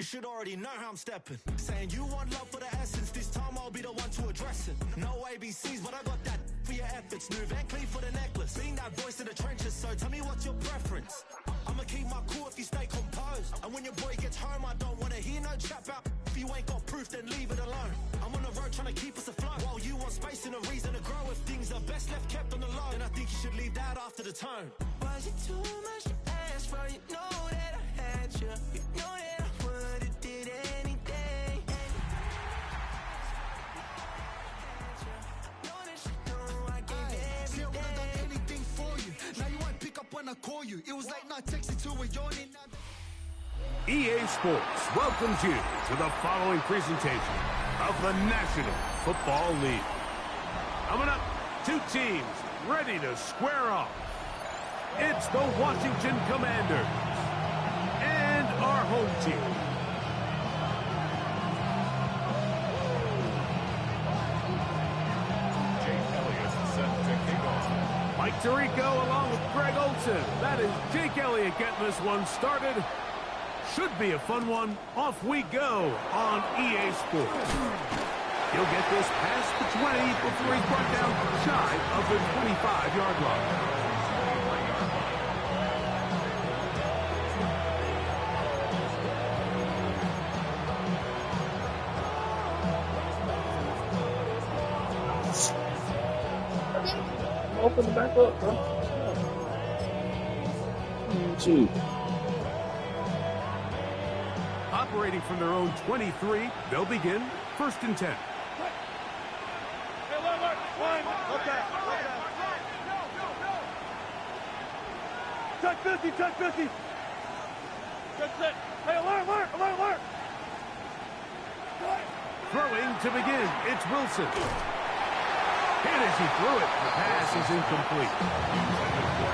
should already know how I'm stepping. Saying you want love for the essence, this time I'll be the one to address it. No ABCs, but I got that for your efforts. New Van Cleef for the necklace. Being that voice in the trenches, so tell me what's your preference. I'ma keep my cool if you stay composed. And when your boy gets home, I don't wanna hear no chat about. If you ain't got proof, then leave it alone. I'm on the road trying to keep us afloat. While you want space and a reason to grow. If things are best left kept on the low, then I think you should leave that after the tone. Was it too much to ask for? You know that I had you. You know that I would've did anything. See, I would've done anything for you. Now you won't pick up when I call you. It was late night texting to a yawning. EA Sports welcomes you to the following presentation of the National Football League. Coming up, two teams ready to square off. It's the Washington Commanders and our home team. Jake Elliott set to kick off. Mike Tirico along with Greg Olson. That is Jake Elliott getting this one started. Should be a fun one. Off we go on EA Sports. He'll get this past the 20 before he's brought down shy of the 25-yard line. Open the back up, bro. Gee. Operating from their own 23, they'll begin 1st and 10. Touch 50, touch 50. Good set. Hey, alert. Throwing to begin, it's Wilson. And as he threw it, the pass is incomplete.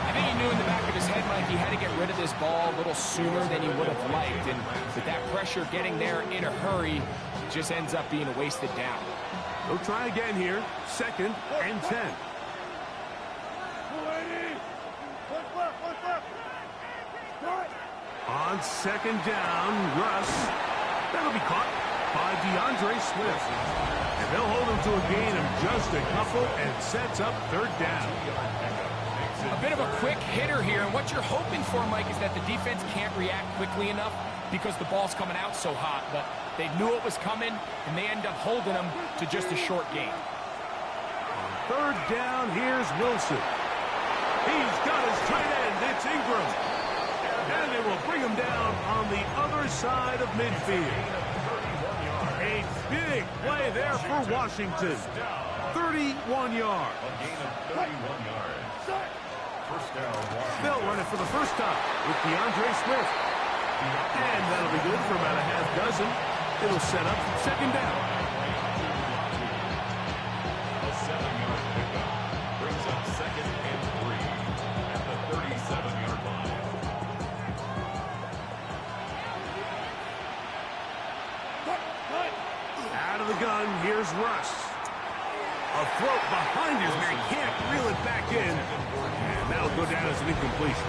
I think he knew in the back of his head, Mike, he had to get rid of this ball a little sooner than he would have liked. And with that pressure getting there in a hurry, just ends up being a wasted down. They'll try again here. 2nd and 10. On 2nd down, Russ. That'll be caught by DeAndre Swift. And they'll hold him to a gain of just a couple and sets up 3rd down. A bit of a quick hitter here, and what you're hoping for, Mike, is that the defense can't react quickly enough because the ball's coming out so hot, but they knew it was coming, and they end up holding them to just a short gain. 3rd down, here's Wilson. He's got his tight end, it's Ingram. And they will bring him down on the other side of midfield. A big play there for Washington. 31 yards. A gain of 31 yards. First down, Washington. They'll run it for the first time with DeAndre Swift. And that'll be good for about a half dozen. It'll set up 2nd down. A 7-yard pickup brings up 2nd and 3 at the 37-yard line. Out of the gun, here's Russ. A throw behind his man, can't reel it back in. And that'll go down as an incompletion.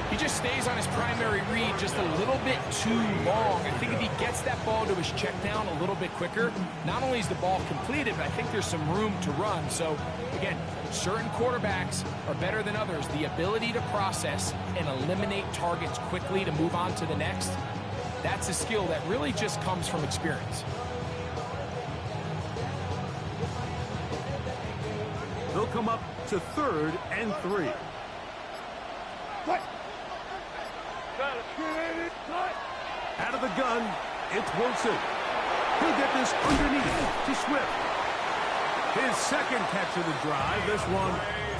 He just stays on his primary read just a little bit too long. I think if he gets that ball to his check down a little bit quicker, not only is the ball completed, but I think there's some room to run. So, again, certain quarterbacks are better than others. The ability to process and eliminate targets quickly to move on to the next, that's a skill that really just comes from experience. They'll come up to 3rd and 3. Out of the gun, it's Wilson. He'll get this underneath to Swift. His 2nd catch of the drive. This one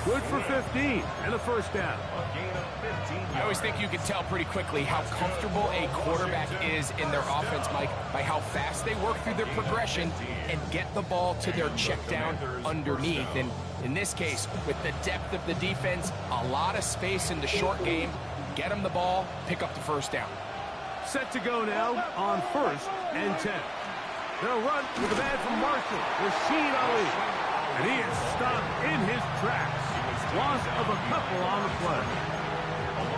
good for 15 and a 1st down. A gain of 15 yards. I always think you can tell pretty quickly how comfortable a quarterback is in their offense, Mike, by how fast they work through their progression and get the ball to their check down underneath. And in this case, with the depth of the defense, a lot of space in the short game, get them the ball, pick up the 1st down. Set to go now on 1st and 10. They'll run with the man from Marshall, Rashid Ali. And he is stopped in his tracks. Loss of a couple on the play.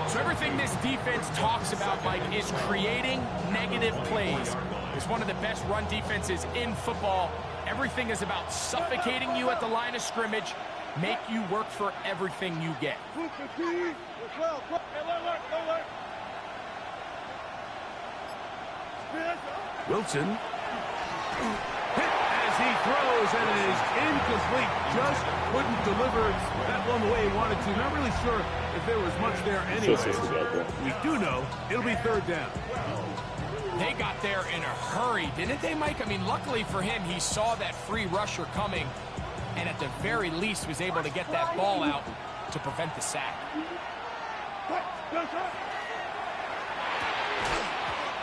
So everything this defense talks about, Mike, is creating negative plays. It's one of the best run defenses in football. Everything is about suffocating you at the line of scrimmage, make you work for everything you get. Wilson. Hit as he throws, and it is incomplete. Just couldn't deliver that one the way he wanted to. Not really sure if there was much there anyway. We do know it'll be third down. They got there in a hurry, didn't they, Mike? I mean, luckily for him, he saw that free rusher coming, and at the very least was able to get that ball out to prevent the sack.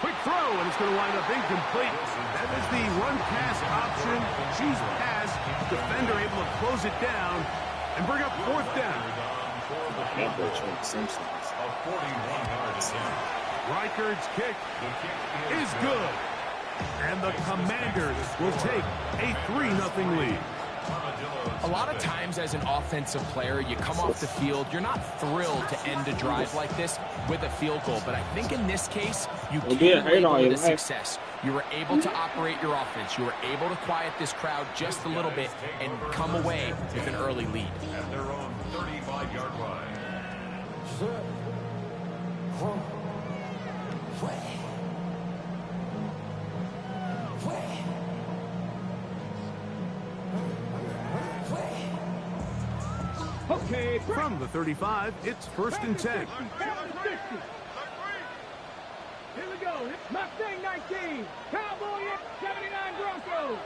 Quick throw, and it's going to wind up incomplete. That is the run-pass option. Choose pass. Defender able to close it down and bring up fourth down. Reichard's kick is good. And the Commanders will take a 3-0 lead. A lot of times as an offensive player, you come off the field, you're not thrilled to end a drive like this with a field goal. But I think in this case, you came away with a success. You were able to operate your offense. You were able to quiet this crowd just a little bit and come away with an early lead. At their own 35-yard line. Okay, From the 35, it's 1st and 10. Here we go. Mustang 19. Cowboy 79 Broncos.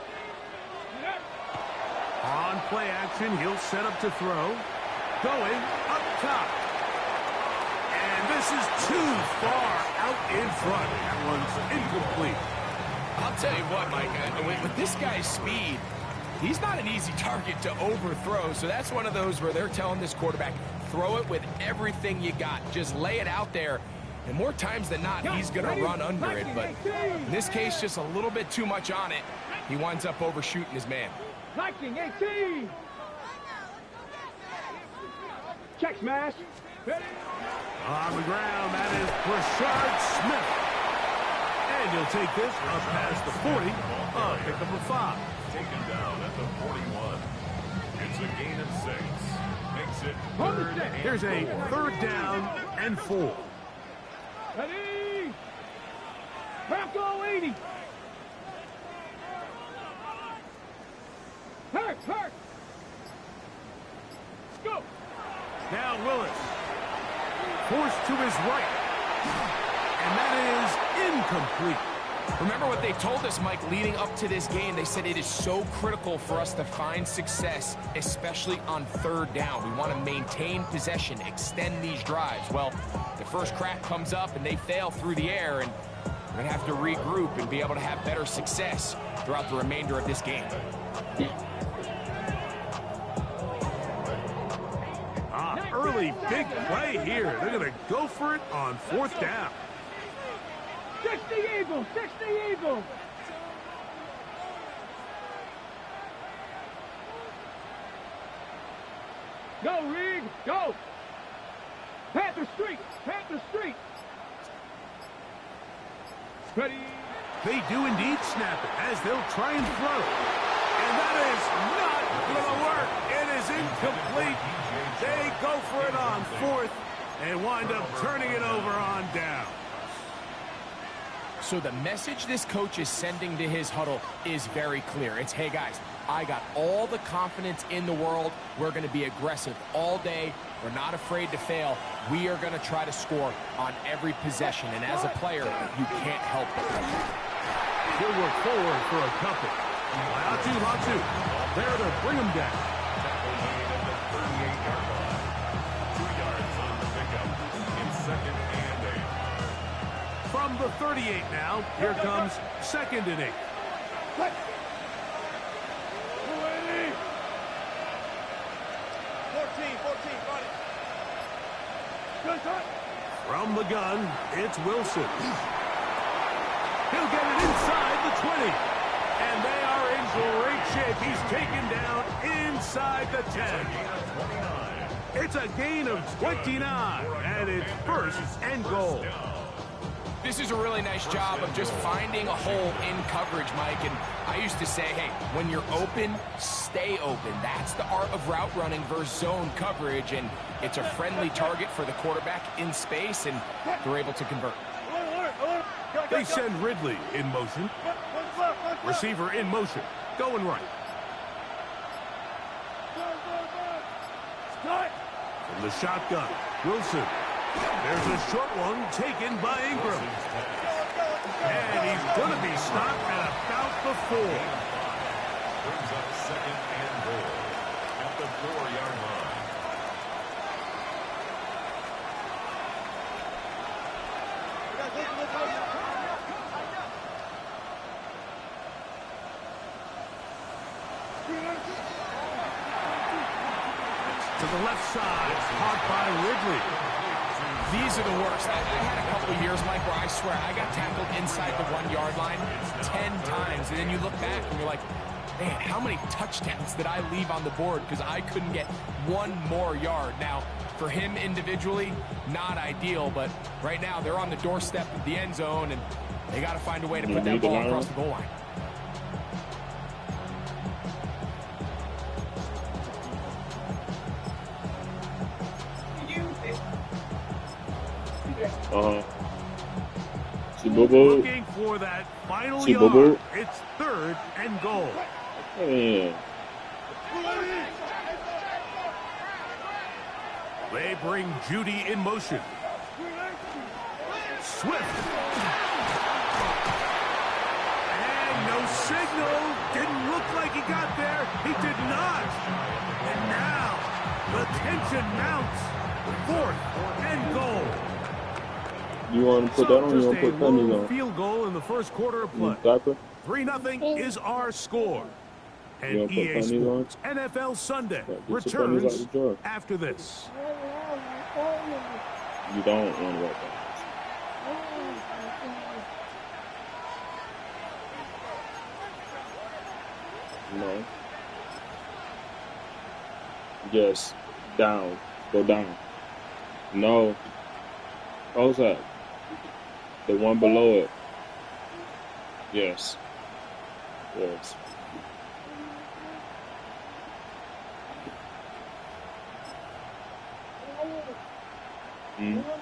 On play action, he'll set up to throw. Going up top. And this is too far out in front. That one's incomplete. I'll tell you what, Mike, with this guy's speed, he's not an easy target to overthrow. So that's one of those where they're telling this quarterback, throw it with everything you got. Just lay it out there. And more times than not, he's going to run under it. But in this case, just a little bit too much on it. He winds up overshooting his man. Viking 18. Check smash. On the ground, that is Brashard Smith. And you'll take this up past the 40. Pick up a 5. Taken down at the 41. It's a gain of 6. Makes it Hold the 3rd stick. and Here's a 3rd down and 4. Ready. Bronco 80. Hurt. Go. Now Willis. Forced to his right. And that is incomplete. Remember what they told us, Mike, leading up to this game. They said it is so critical for us to find success, especially on 3rd down. We want to maintain possession, extend these drives. Well, the first crack comes up and they fail through the air, and we're going to have to regroup and be able to have better success throughout the remainder of this game. Early big play here. They're going to go for it on 4th down. 60 Eagles. Go, Reed. Go. Panther Street. Ready. They do indeed snap it as they'll try and throw. And that is not going to work. It is incomplete. They go for it on 4th and wind up turning it over on down. So the message this coach is sending to his huddle is very clear. It's, hey, guys, I got all the confidence in the world. We're going to be aggressive all day. We're not afraid to fail. We are going to try to score on every possession. And as a player, you can't help but win. He'll work forward for a couple. Latu. There to bring him down. tackle made at the 38-yard line. 2 yards on the pickup in 2nd and 8. From the 38 now, here comes 2nd and 8. 14, got it. Good shot. From the gun, it's Wilson. He'll get it inside the 20. And they are in great shape. He's taken down inside the 10. It's a gain of 29, and it's first and goal. This is a really nice job of just finding a hole in coverage, Mike. And I used to say, hey, when you're open, stay open. That's the art of route running versus zone coverage. And it's a friendly target for the quarterback in space, and they're able to convert. They send Ridley in motion. Receiver in motion. Going right. From the shotgun, Wilson. There's a short one taken by Ingram. And he's going to be stopped at about the 4. Brings up second and goal at the 4-yard line. To the left side, caught by Ridley. These are the worst. I had a couple of years, Mike, where I swear I got tackled inside the 1-yard line 10 times. And then you look back and you're like, man, how many touchdowns did I leave on the board because I couldn't get one more yard? Now, for him individually, not ideal, but right now they're on the doorstep of the end zone, and they got to find a way to put that ball across the goal line. Looking for that final yard. It's third and goal. Yeah. They bring Judy in motion. Swift. And no signal. Didn't look like he got there. He did not. And now the tension mounts. Fourth and goal. You want to put that on? You want to put pennies on? Field goal in the first quarter of play. 3-0 is our score. And EA Sports NFL Sunday returns after this. You don't want to work that. No. Yes. Down. Go down. No. Close that. The one below it. Yes. Yes.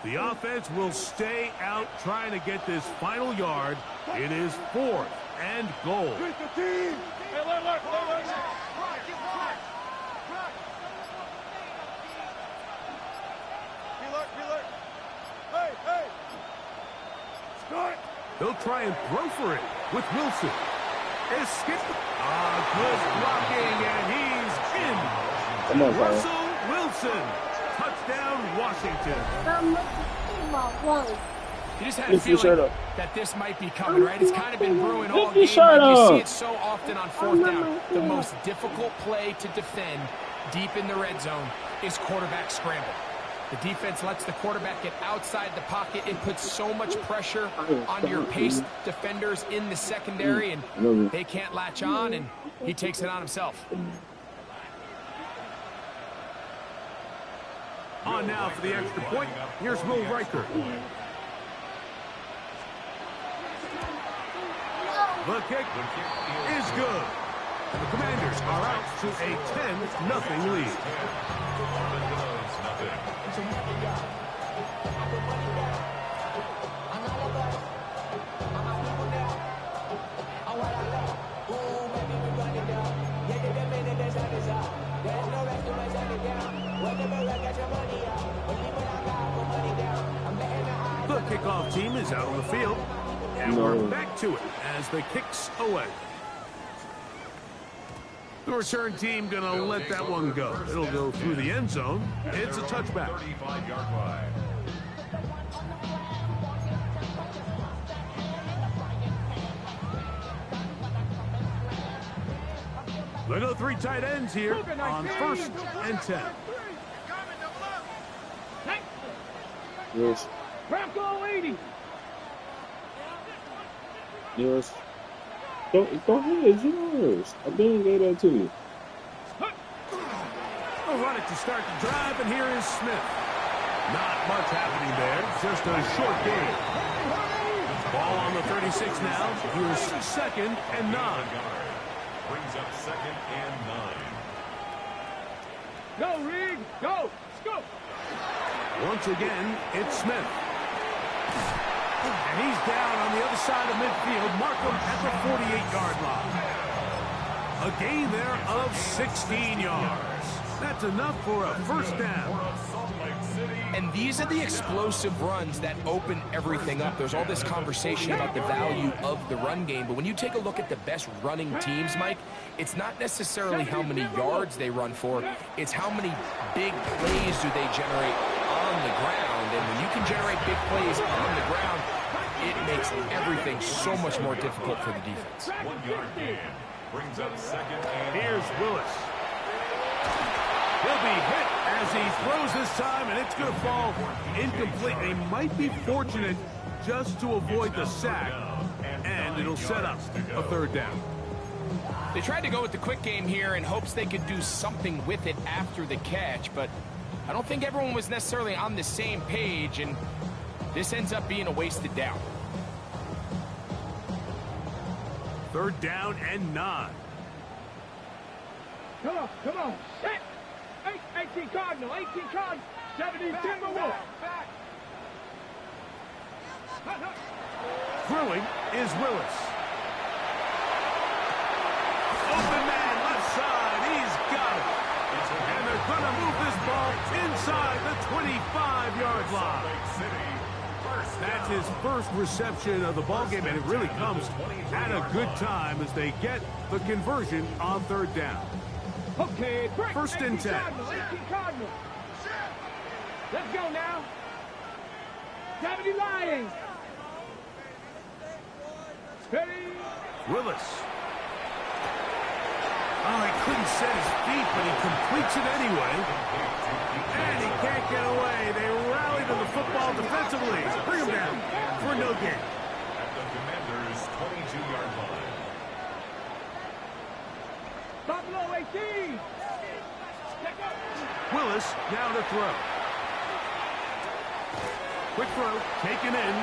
The offense will stay out trying to get this final yard. It is fourth and goal. They'll try and throw for it with Wilson. Escape. Good blocking, and he's in. Come on, Russell Wilson. Touchdown, Washington. You just had a feeling that this might be coming, right? It's kind of been brewing all game. You see it so often on fourth down. The most difficult play to defend deep in the red zone is quarterback scramble. The defense lets the quarterback get outside the pocket. It puts so much pressure on your paced defenders in the secondary, and they can't latch on, and he takes it on himself. On now for the extra point. Here's Will Riker. The kick is good. And the Commanders are out to a 10-0 lead. The kickoff team is out on the field, and we're back to it as the kicks away. The return team going to let that one go. It'll go through the end zone. It's a touchback. 35-yard line. They go 3 tight ends here on 1st and 10. Yes. Go 80. Yes. Go ahead, it's yours. I didn't gave that to you. They'll run it to start the drive, and here is Smith. Not much happening there, just a short gain. Ball on the 36 now. Here's 2nd and 9. Brings up 2nd and 9. Go, Reed. Go. Scoop. Once again, it's Smith. And he's down on the other side of midfield. Mark him at the 48-yard line. A gain there of 16 yards. That's enough for a first down. And these are the explosive runs that open everything up. There's all this conversation about the value of the run game, but when you take a look at the best running teams, Mike, it's not necessarily how many yards they run for, it's how many big plays do they generate on the ground. And when you can generate big plays on the ground, it makes everything so much more difficult for the defense. 1 yard gain. Brings up 2nd and Here's Willis. He'll be hit as he throws this time, and it's going to fall incomplete. He might be fortunate just to avoid the sack, and it'll set up a 3rd down. They tried to go with the quick game here in hopes they could do something with it after the catch, but I don't think everyone was necessarily on the same page, and this ends up being a wasted down. 3rd down and 9. Come on. Come on. Set. 18 Cardinal. 18 Cardinal. 70 Timberwolf. Throwing is Willis. Open man, left side. He's got it. And they're going to move this ball inside the 25-yard line. That's his first reception of the ballgame, and it really comes at a good time as they get the conversion on 3rd down. Okay, break. 1st and 10. Cardinal, 18 Cardinal. Let's go now. 70 Lions. Steady. Willis. Oh, he couldn't set his feet, but he completes it anyway. And he can't get away. They rally to the football defensively. Bring him down for no gain. At the Commanders' 22-yard line. Buffalo 18. Willis now to throw. Quick throw, taken in.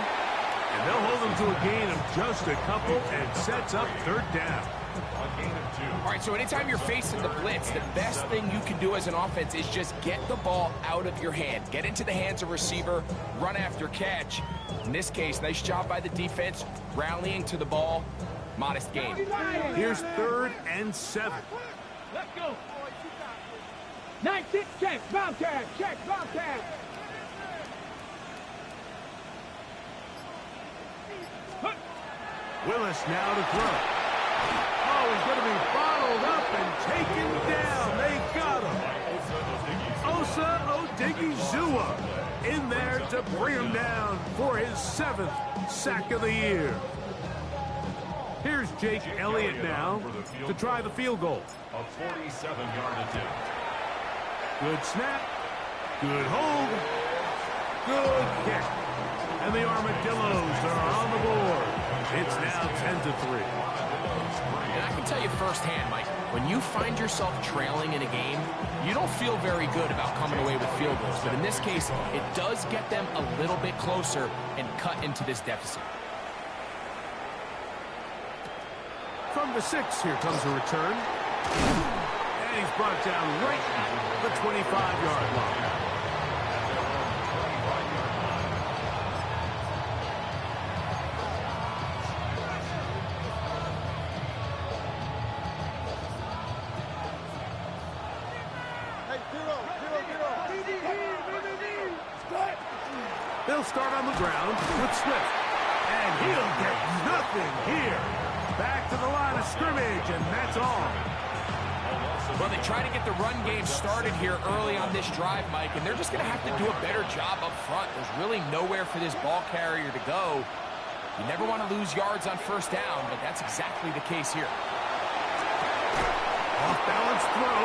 And they'll hold him to a gain of just a couple and sets up 3rd down. A gain of 2. All right, so anytime you're facing the blitz, the best thing you can do as an offense is just get the ball out of your hands. Get into the hands of receiver, run after catch. In this case, nice job by the defense, rallying to the ball. Modest gain. Here's 3rd and 7. Let's go. 19, check, Bobcat, check, Bobcat. Willis now to throw. Oh, he's going to be bottled up and taken down. They got him. Osa Odigizua in there to bring him down for his 7th sack of the year. Here's Jake Elliott now to try the field goal. A 47-yard attempt. Good snap. Good hold. Good kick. And the Armadillos are on the board. It's now 10-3. And I can tell you firsthand, Mike, when you find yourself trailing in a game, you don't feel very good about coming away with field goals. But in this case, it does get them a little bit closer and cut into this deficit. From the 6, here comes a return. And he's brought down right at the 25-yard line. They'll start on the ground with Smith. And he'll get nothing here. Back to the line of scrimmage, and that's all. Well, they try to get the run game started here early on this drive, Mike, and they're just going to have to do a better job up front. There's really nowhere for this ball carrier to go. You never want to lose yards on 1st down, but that's exactly the case here. Off-balance throw.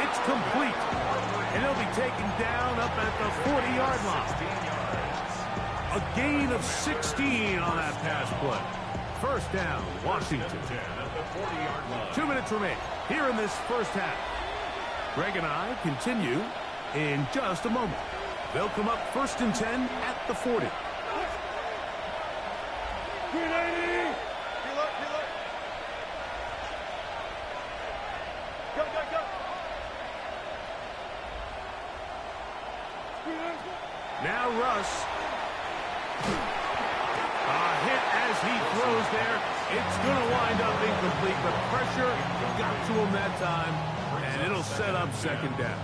It's complete. And he'll be taken down up at the 40-yard line. A gain of 16 on that pass play. 1st down, Washington. 2 minutes remain here in this 1st half. Greg and I continue in just a moment. They'll come up 1st and 10 at the 40. Now Russ. A hit as he throws there. It's going to wind up incomplete. The pressure got to him that time, and it'll set up 2nd down.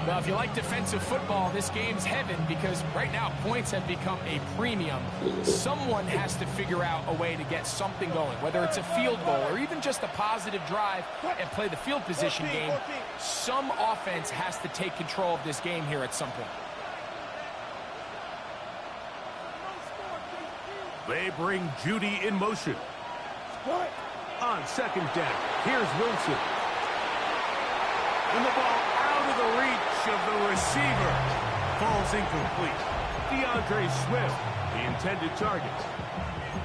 Well, if you like defensive football, this game's heaven because right now points have become a premium. Someone has to figure out a way to get something going, whether it's a field goal or even just a positive drive and play the field position game. Some offense has to take control of this game here at some point. They bring Judy in motion. On 2nd down, here's Wilson. And the ball out of the reach of the receiver. Falls incomplete. DeAndre Swift, the intended target.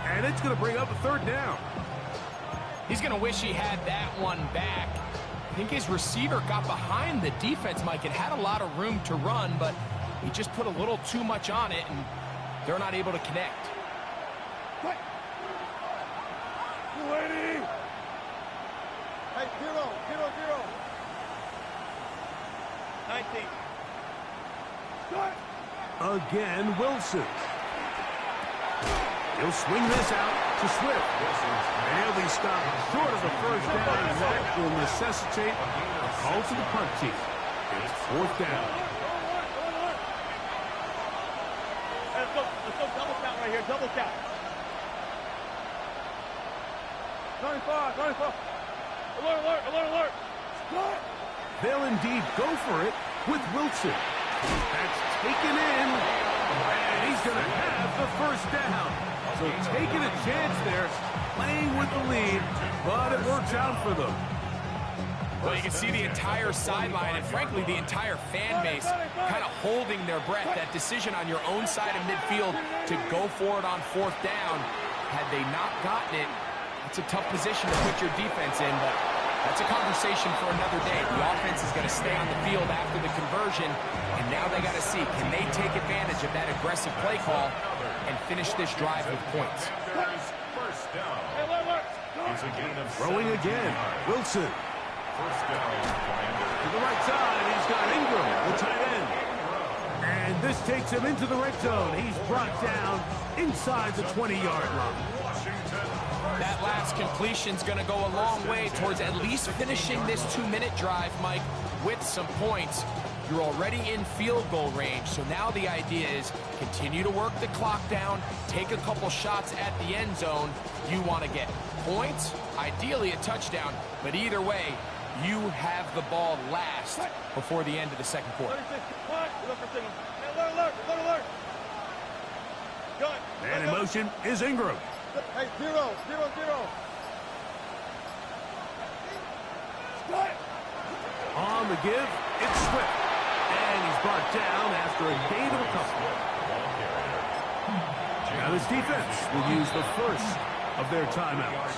And it's going to bring up a 3rd down. He's going to wish he had that one back. I think his receiver got behind the defense, Mike. It had a lot of room to run, but he just put a little too much on it, and they're not able to connect. Hey, 0, 0, 0. 19. Again, Wilson. He'll swing this out to Swift. And he'll be stopped short of the 1st down, and that will necessitate a call to the punt team. It's 4th down. Let's go double count right here, double count. 25, 25. Alert, alert, alert, alert. They'll indeed go for it with Wilson. That's taken in, and he's going to have the 1st down. So taking a chance there, playing with the lead, but it works out for them. Well, you can see the entire sideline and, frankly, the entire fan base kind of holding their breath. That decision on your own side of midfield to go for it on 4th down, had they not gotten it, it's a tough position to put your defense in, but that's a conversation for another day. The offense is going to stay on the field after the conversion, and now they got to see, can they take advantage of that aggressive play call and finish this drive with points? Throwing again, Wilson. To the right side, he's got Ingram, the tight end. And this takes him into the red zone. He's brought down inside the 20-yard line. That last completion's going to go a long way towards at least finishing this 2-minute drive, Mike, with some points. You're already in field goal range, so now the idea is continue to work the clock down, take a couple shots at the end zone. You want to get points, ideally a touchdown, but either way, you have the ball last before the end of the 2nd quarter. And in motion is Ingram. Hey, 0, 0, 0. On the give, it's Swift. And he's brought down after a gain of a couple. Now this defense will use the 1st of their timeouts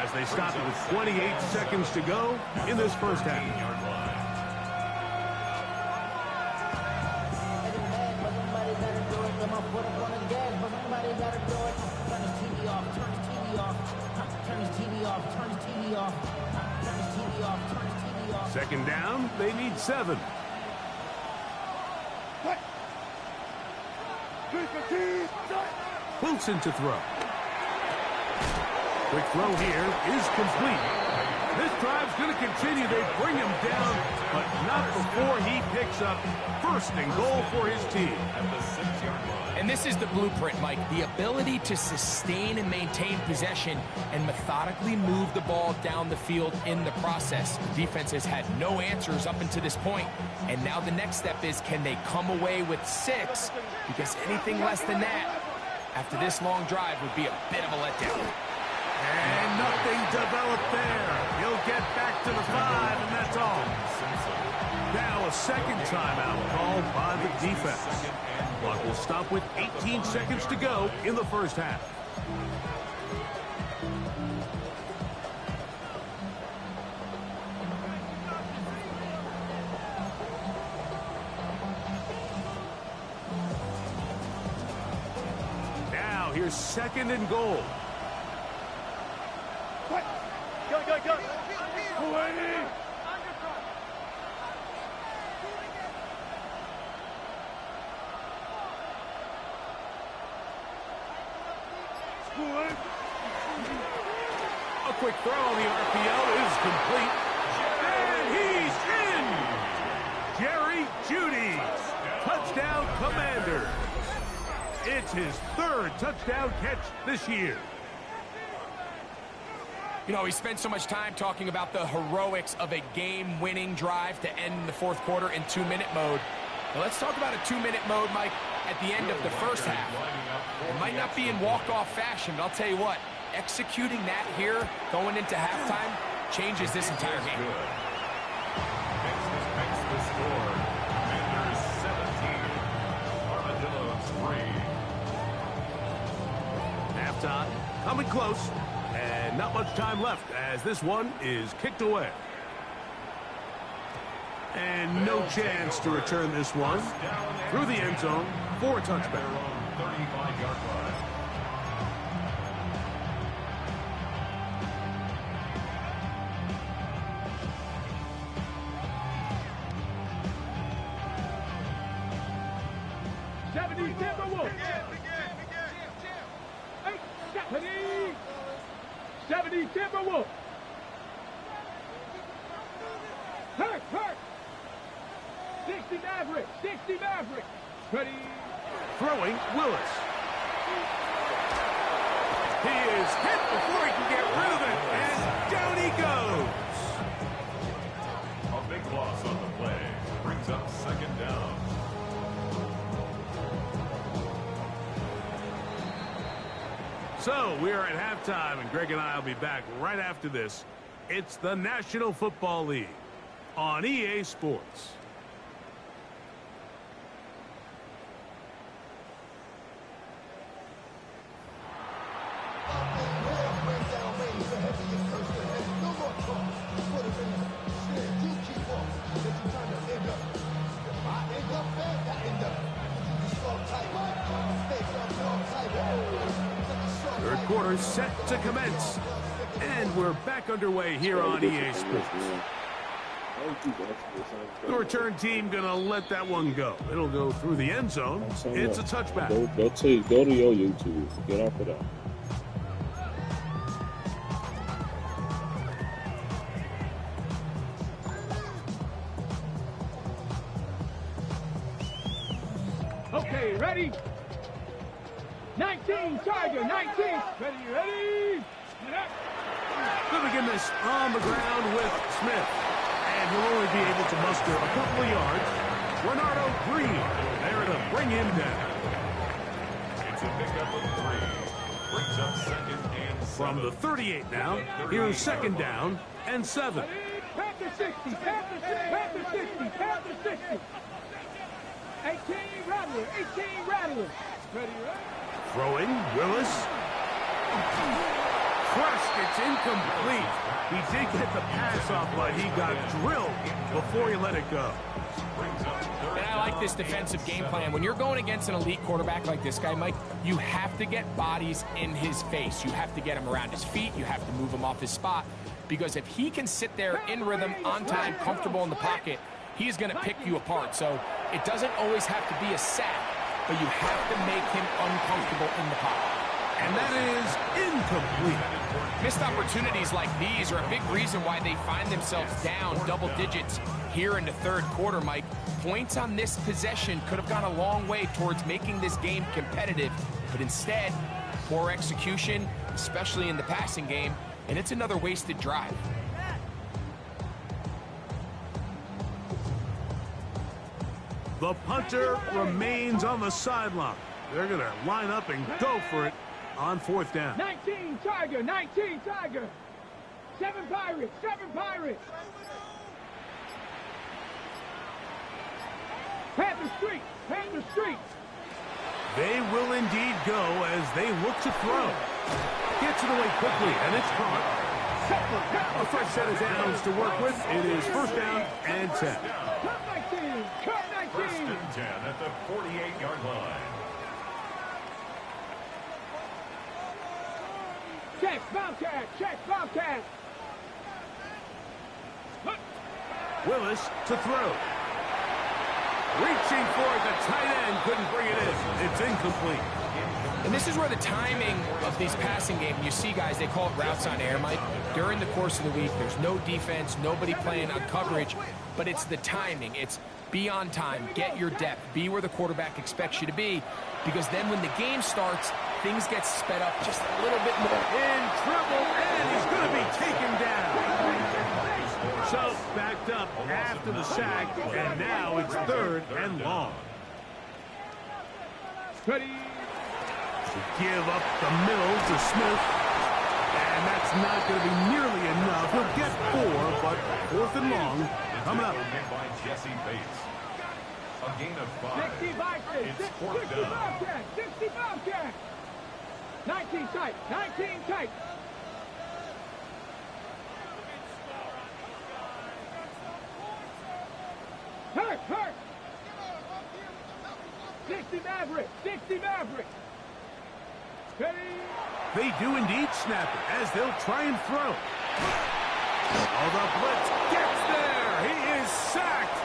as they stop it with 28 seconds to go in this 1st half. Second down, they need 7. Wilson to throw. Quick throw here is complete. This drive's going to continue. They bring him down, but not before he picks up 1st and goal for his team. And this is the blueprint, Mike. The ability to sustain and maintain possession and methodically move the ball down the field in the process. The defense has had no answers up until this point, and now the next step is, can they come away with 6? Because anything less than that after this long drive would be a bit of a letdown. And nothing developed there. He'll get back to the 5, and that's all. Now a 2nd timeout called by the defense. Clock will stop with 18 seconds to go in the 1st half. Now here's 2nd and goal. Go. A quick throw on the RPO is complete. And he's in! Jerry Jeudy's touchdown Commanders. It's his 3rd touchdown catch this year. You know, he spent so much time talking about the heroics of a game-winning drive to end the 4th quarter in 2-minute mode. Well, let's talk about a 2-minute mode, Mike, at the end of the 1st half. It might not be in walk-off fashion, but I'll tell you what, executing that here, going into halftime, changes this entire game. Makes the score. Commanders 17. Armadillos 3. Halftime coming close, and not much time left as this one is kicked away. And no chance to return this one through the end zone for a touchback. 35-yard line. Timberwolves. 70 Timberwolves. Hurt. 60 Maverick. Ready. Throwing, Willis. He is hit before he can get rid of it, and down he goes. A big loss on the play. Brings up 2nd down. So we are at halftime, and Greg and I will be back right after this. It's the National Football League on EA Sports. Third quarter set to commence. And we're back underway here on EA Sports. The return team gonna let that one go. It'll go through the end zone. It's a touchback. Go to your YouTube. Get off of that. Okay, ready? 19, Tiger, 19. Ready? They'll begin this on the ground with Smith. And he'll only be able to muster a couple of yards. Renardo Green there to bring him down. It's a pickup of 3. Brings up 2nd and 7. From the 38 now, here's 2nd down and 7. Panther 60, Panther 60. 18 Rattler. Ready? Throwing, Willis. Crushed, it's incomplete. He did get the pass off, but he got drilled before he let it go. And I like this defensive game plan. When you're going against an elite quarterback like this guy, Mike, you have to get bodies in his face. You have to get him around his feet. You have to move him off his spot. Because if he can sit there in rhythm, on time, comfortable in the pocket, he's going to pick you apart. So it doesn't always have to be a sack, but you have to make him uncomfortable in the pocket. And that is incomplete. Missed opportunities like these are a big reason why they find themselves down double digits here in the 3rd quarter, Mike. Points on this possession could have gone a long way towards making this game competitive, but instead, poor execution, especially in the passing game, and it's another wasted drive. The punter remains on the sideline. They're going to line up and go for it on 4th down. 19 Tiger. 7 Pirates. Panther Street. They will indeed go as they look to throw. Gets it away quickly, and it's caught. A fresh set of downs to work with. It is 1st down and 10. Cut 19. 1st and 10 at the 48-yard line. Check, Bobcat, check, Bobcat. Willis to throw. Reaching for it, the tight end couldn't bring it in. It's incomplete. And this is where the timing of these passing games, you see guys, they call it routes on air, Mike. During the course of the week, there's no defense, nobody playing on coverage, but it's the timing. It's be on time, get your depth, be where the quarterback expects you to be, because then when the game starts, things get sped up just a little bit more. In trouble, and he's going to be taken down. So, backed up after the sack, and now it's 3rd and long. Ready. Give up the middle to Smith. And that's not going to be nearly enough. He'll get 4, but 4th and long coming up. By Jesse Bates. A gain of 5. 60 Vikings. It's 4th 60 down. Bobcat. 60 Bobcat. 19 tight. 19 tight. Hurt, hurt. 60 Maverick. 60 Maverick. Ready. They do indeed snap it as they'll try and throw. Oh, the blitz gets there. He is sacked.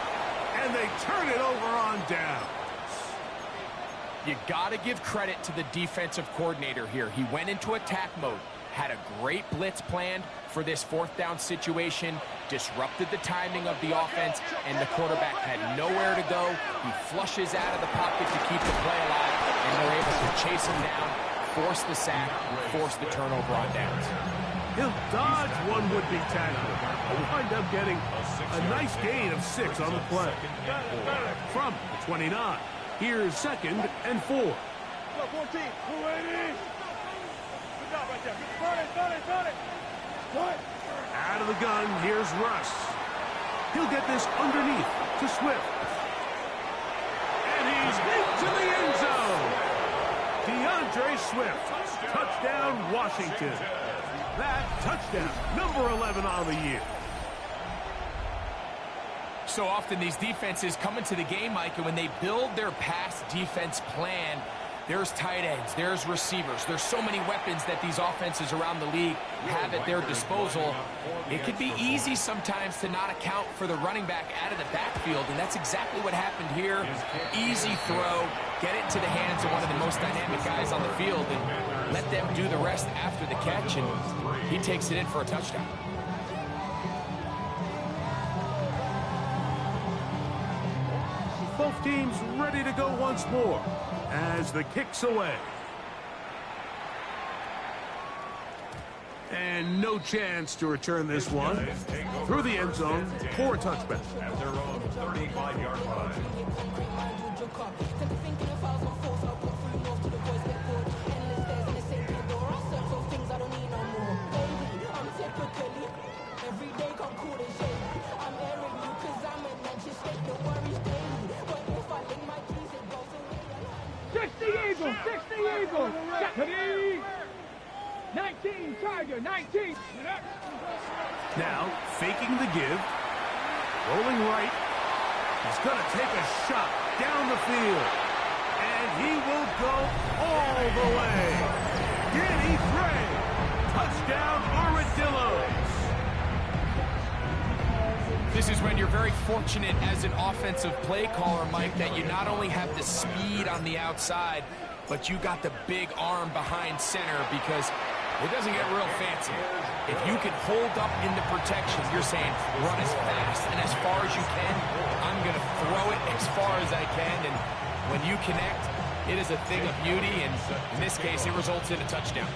And they turn it over on down. You got to give credit to the defensive coordinator here. He went into attack mode, had a great blitz planned for this 4th down situation, disrupted the timing of the offense, and the quarterback had nowhere to go. He flushes out of the pocket to keep the play alive, and they're able to chase him down, force the sack, force the turnover on downs. He'll dodge one would-be tackler. He'll wind up getting a nice gain of 6 on the play. From the 29. Here's 2nd and 4. Go 14. 280. Good job right there. Burn it. What? Out of the gun, here's Russ. He'll get this underneath to Swift. And he's into the end zone. DeAndre Swift. Touchdown, Washington. That touchdown, number 11 on the year. So often these defenses come into the game, Mike, and when they build their pass defense plan, there's tight ends, there's receivers, there's so many weapons that these offenses around the league have at their disposal. It could be easy sometimes to not account for the running back out of the backfield, and that's exactly what happened here. Easy throw, get it to the hands of one of the most dynamic guys on the field, and let them do the rest after the catch, and he takes it in for a touchdown. Both teams ready to go once more as the kick's away. And no chance to return this one through the end zone for a touchback. At their own 35-yard line. Eagle, 60 Eagle. 19 Tiger, 19. Now, faking the give. Rolling right. He's going to take a shot down the field. And he will go all the way. Giddy Gray. Touchdown, Armadillos. This is when you're very fortunate as an offensive play caller, Mike, that you not only have the speed on the outside, but you got the big arm behind center, because it doesn't get real fancy. If you can hold up in the protection, you're saying run as fast and as far as you can. I'm going to throw it as far as I can, and when you connect, it is a thing of beauty, and in this case, it results in a touchdown.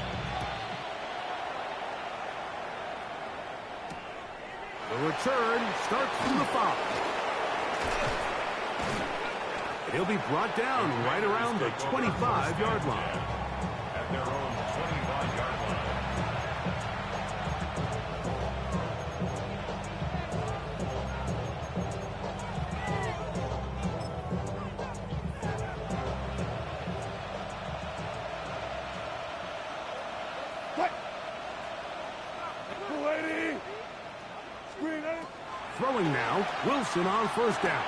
The return starts from the 5. He'll be brought down right around the 25-yard line. At their own 25-yard line. Throwing now, Wilson on first down.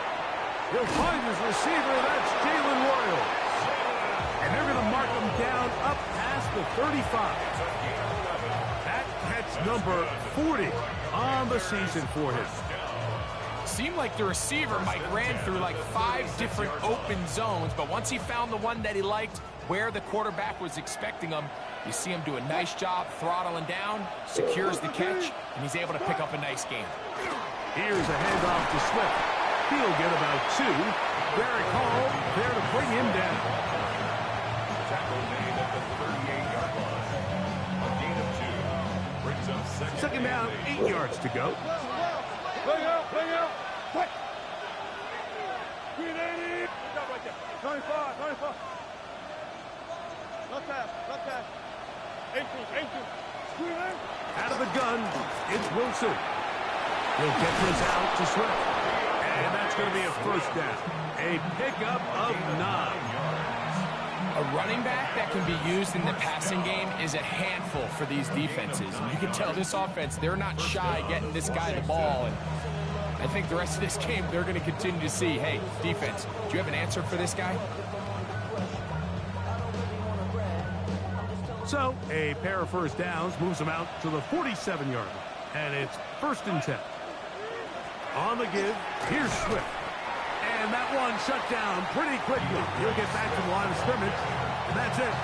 He'll find his receiver, that's Jalen Royals. And they're going to mark him down up past the 35. That catch number 40 on the season for him. Seemed like the receiver, Mike, ran through like 5 different open zones, but once he found the one that he liked, where the quarterback was expecting him, you see him do a nice job throttling down, secures the catch, and he's able to pick up a nice gain. Here's a handoff to Swift. He'll get about 2. Barrick Hall there to bring him down. Tackle made at the 38-yard line. A gain of 2 brings up Second down, 8 yards to go. Play out. Quick. Green 80. 95. Left half. 18. Screen out. Out of the gun, it's Wilson. He'll get this out to Swift. And that's going to be a first down. A pickup of 9. A running back that can be used in the passing game is a handful for these defenses. And you can tell this offense, they're not shy getting this guy the ball. And I think the rest of this game, they're going to continue to see, hey, defense, do you have an answer for this guy? So, a pair of first downs moves them out to the 47-yard line. And it's 1st and 10. On the give, here's Swift. And that one shut down pretty quickly. He'll get back to the line of scrimmage, and that's it.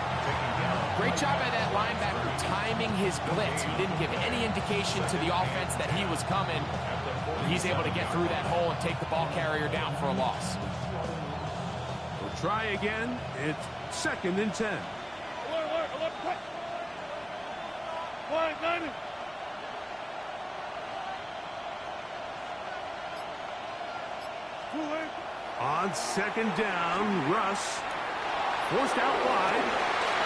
Great job by that linebacker timing his blitz. He didn't give any indication to the offense that he was coming. He's able to get through that hole and take the ball carrier down for a loss. We'll try again. It's 2nd and 10. Line 90. On 2nd down, Russ forced out wide.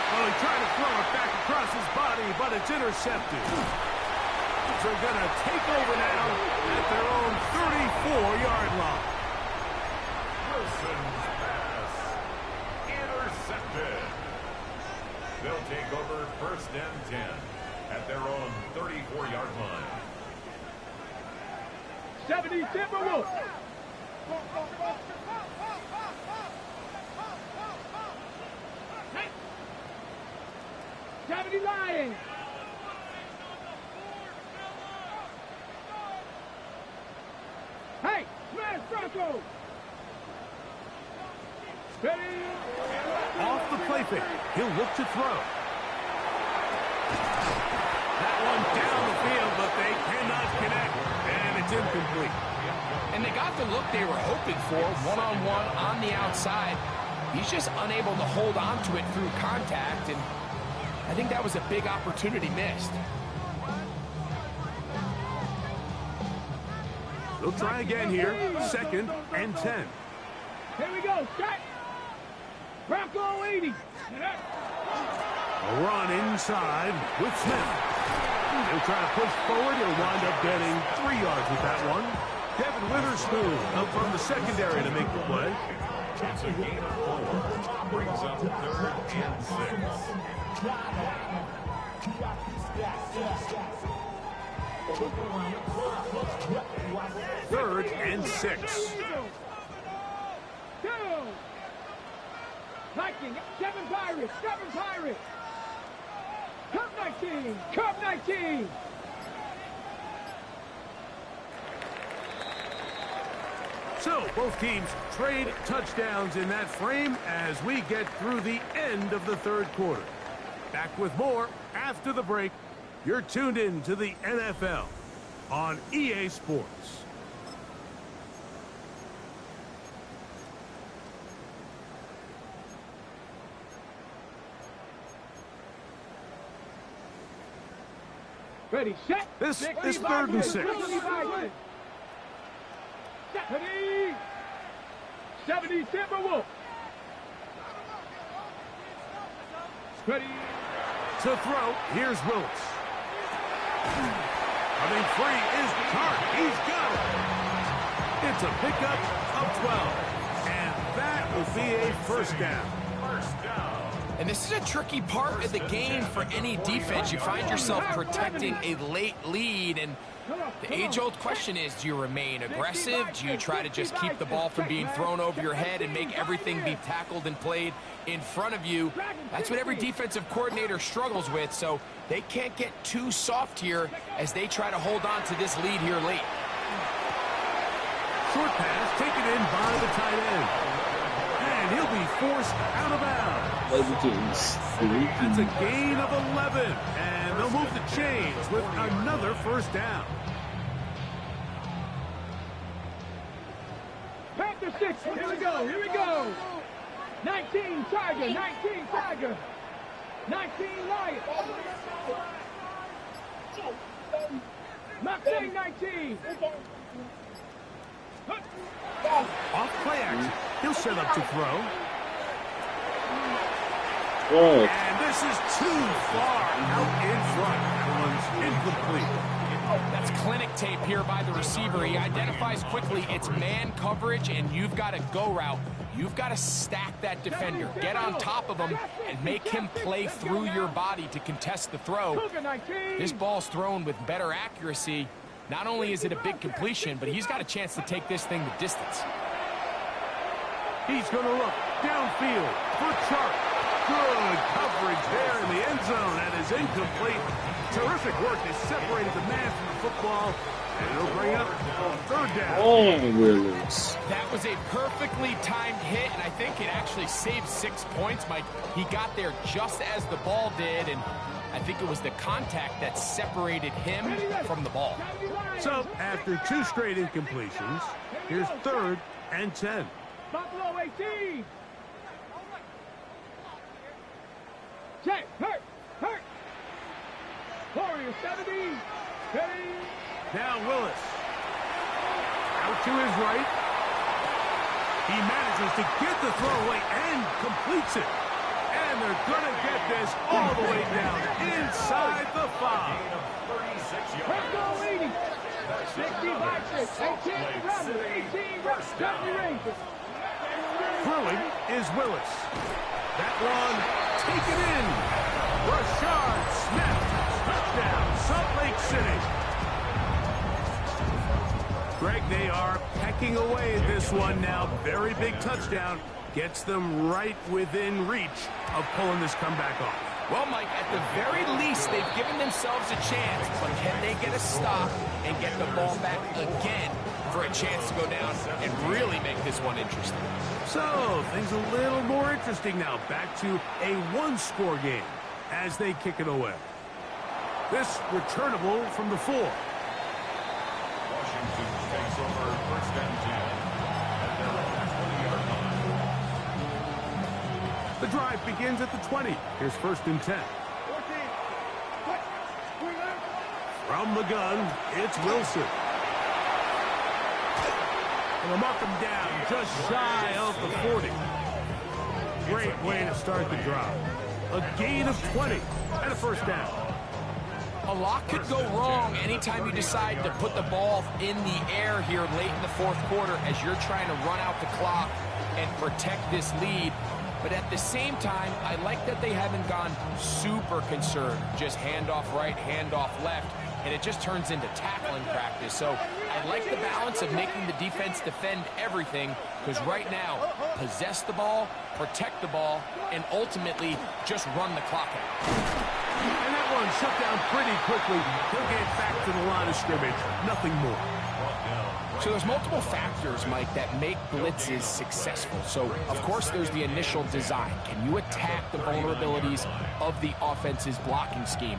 Oh, he tried to throw it back across his body, but it's intercepted. So they're going to take over now at their own 34-yard line. Wilson's pass intercepted. They'll take over 1st and 10 at their own 34-yard line. 70 Timberwolves. 70 Lions. Hey, smash Bronco. Ready. Off the play fake. He'll look to throw. That one down the field, but they cannot connect. And it's incomplete. And they got the look they were hoping for, one-on-one on the outside. He's just unable to hold on to it through contact, and I think that was a big opportunity missed. They'll try again here. 2nd and 10. Here we go. Set. Bronco 80. A run inside with Smith. He'll try to push forward. He'll wind up getting 3 yards with that one. Devin Witherspoon up from the secondary to make the play. It's a gain of 4. Brings up 3rd and 6. 3rd and 6. Two. Viking. 7 Pirates. Cup 19. So, both teams trade touchdowns in that frame as we get through the end of the 3rd quarter. Back with more after the break. You're tuned in to the NFL on EA Sports. Ready, set. This is 3rd and 6. Ready. 70 Timberwolves. Ready. To throw, here's Willis. Coming free is Tart. He's got it. It's a pickup of 12. And that will be a first down. First down. And this is a tricky part of the game for any defense. You find yourself protecting a late lead, and the age-old question is, do you remain aggressive? Do you try to just keep the ball from being thrown over your head and make everything be tackled and played in front of you? That's what every defensive coordinator struggles with, so they can't get too soft here as they try to hold on to this lead here late. Short pass taken in by the tight end. And he'll be forced out of bounds. That's a gain of 11. And they'll move the chains with another first down. Panther 6, here we go. 19 Tiger, 19 Tiger. 19 Lion. Mustang 19. Off play action. He'll set up to throw. Oh. And this is too far out in front. That one's incomplete. That's clinic tape here by the receiver. He identifies quickly it's man coverage, and you've got a go route. You've got to stack that defender, get on top of him, and make him play through your body to contest the throw. This ball's thrown with better accuracy. Not only is it a big completion, but he's got a chance to take this thing the distance. He's going to look downfield for Chark. Good coverage there in the end zone. That is incomplete. Terrific work. They separated the man from the football, and it'll bring up third down. Oh, Willis. That was a perfectly timed hit, and I think it actually saved 6 points, Mike. He got there just as the ball did, and I think it was the contact that separated him from the ball. So, after 2 straight incompletions, here's 3rd and 10. Buffalo 18. Check, hurt. Warrior 70. Ready. Now Willis. Out to his right. He manages to get the throw away and completes it. And they're going to get this all the way down inside the 5. Let's go 80. 65, 18 Rebels, 18 Rebels, Rangers. Throwing is Willis. That one taken in. Rashard Smith. Touchdown, Salt Lake City. Greg, they are pecking away at this one now. Very big touchdown. Gets them right within reach of pulling this comeback off. Well, Mike, at the very least, they've given themselves a chance, but can they get a stop and get the ball back again for a chance to go down and really make this one interesting? So, things a little more interesting now. Back to a one-score game as they kick it away. This returnable from the 4. Washington takes over first and 10 at their own 20-yard line. The drive begins at the 20. Here's 1st and 10. From the gun, it's Wilson. And they'll mark him down just shy of the 40. Great way to start the drive. A gain of 20 and a first down. A lot could go wrong anytime you decide to put the ball in the air here late in the 4th quarter as you're trying to run out the clock and protect this lead. But at the same time, I like that they haven't gone super concerned. Just handoff right, handoff left, and it just turns into tackling practice. So I like the balance of making the defense defend everything, because right now, possess the ball, protect the ball, and ultimately just run the clock out. And that one shut down pretty quickly. He'll get back to the line of scrimmage. Nothing more. So there's multiple factors, Mike, that make blitzes successful. So, of course, there's the initial design. Can you attack the vulnerabilities of the offense's blocking scheme?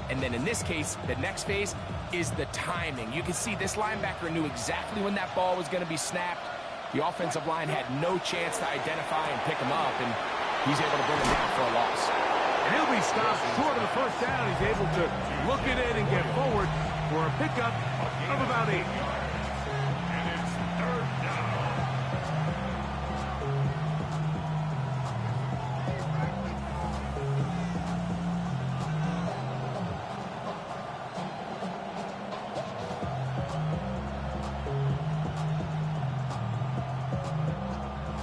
And then in this case, the next phase is the timing. You can see this linebacker knew exactly when that ball was going to be snapped. The offensive line had no chance to identify and pick him up, and he's able to bring him down for a loss. And he'll be stopped short of the first down. He's able to look it in and get forward for a pickup of about 8.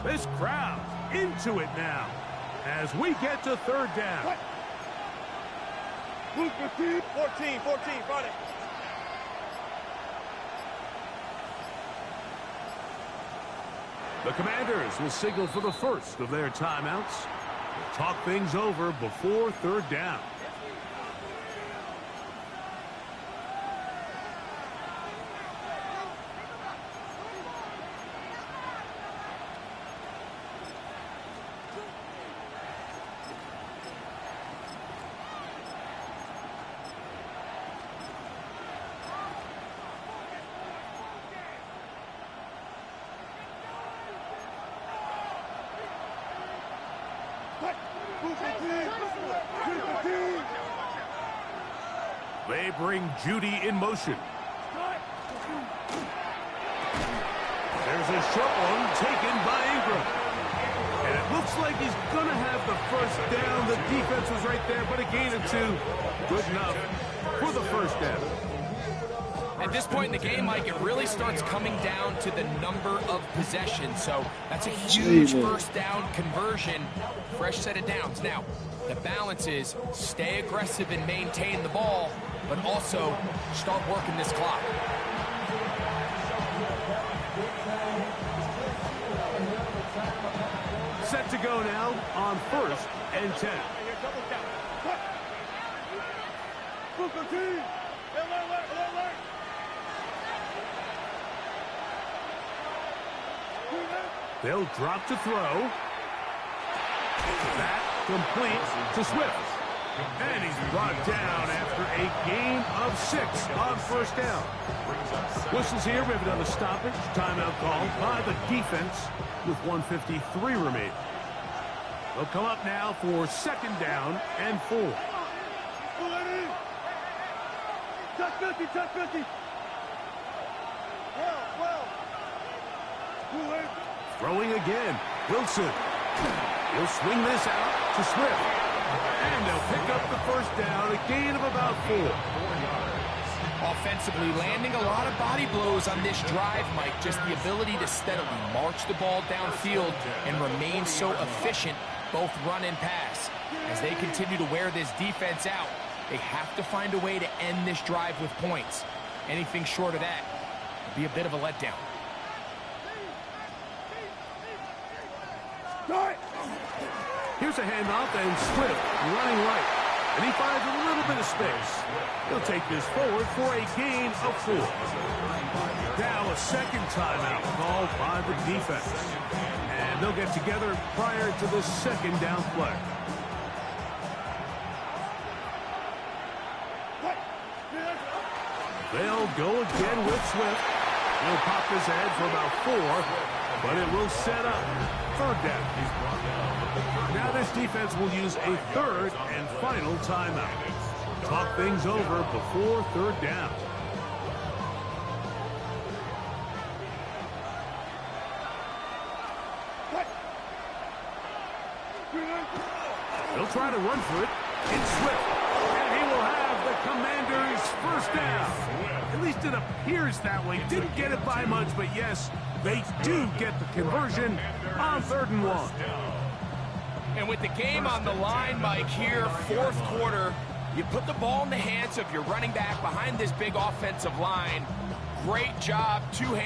This crowd into it now. as we get to third down. 14, 14, run it. The Commanders will signal for the first of their timeouts. We'll talk things over before third down. They bring Judy in motion. There's a short one taken by Ingram. And it looks like he's going to have the first down. The defense was right there, but a gain of 2. Good enough for the first down. At this point in the game, Mike, it really starts coming down to the number of possessions. So that's a huge first down conversion. Fresh set of downs. Now, the balance is stay aggressive and maintain the ball, but also start working this clock. Set to go now on 1st and 10. They'll drop to throw. That complete to Swift. And he's brought down after a gain of 6 on first down. Whistles here. We have another stoppage. Timeout called by the defense with 1:53 remaining. They'll come up now for second down and 4. Touch 50, touch 50. Well. Throwing again. Wilson. He'll swing this out to Swift. And they'll pick up the first down, a gain of about 4. Offensively, landing a lot of body blows on this drive, Mike. Just the ability to steadily march the ball downfield and remain so efficient, both run and pass. As they continue to wear this defense out, they have to find a way to end this drive with points. Anything short of that would be a bit of a letdown. Here's a handoff, and Swift running right. And he finds a little bit of space. He'll take this forward for a gain of 4. Now a second timeout called by the defense. And they'll get together prior to the second down play. They'll go again with Swift. He'll pop his head for about 4, but it will set up third down. Now this defense will use a third and final timeout. Talk things over before third down. They'll try to run for it. It's Swift. And he will have the Commanders' first down. At least it appears that way. Didn't get it by much, but yes, they do get the conversion on 3rd and 1. And with the game on the line, Mike, here, 4th quarter, you put the ball in the hands of your running back behind this big offensive line. Great job, two-handed.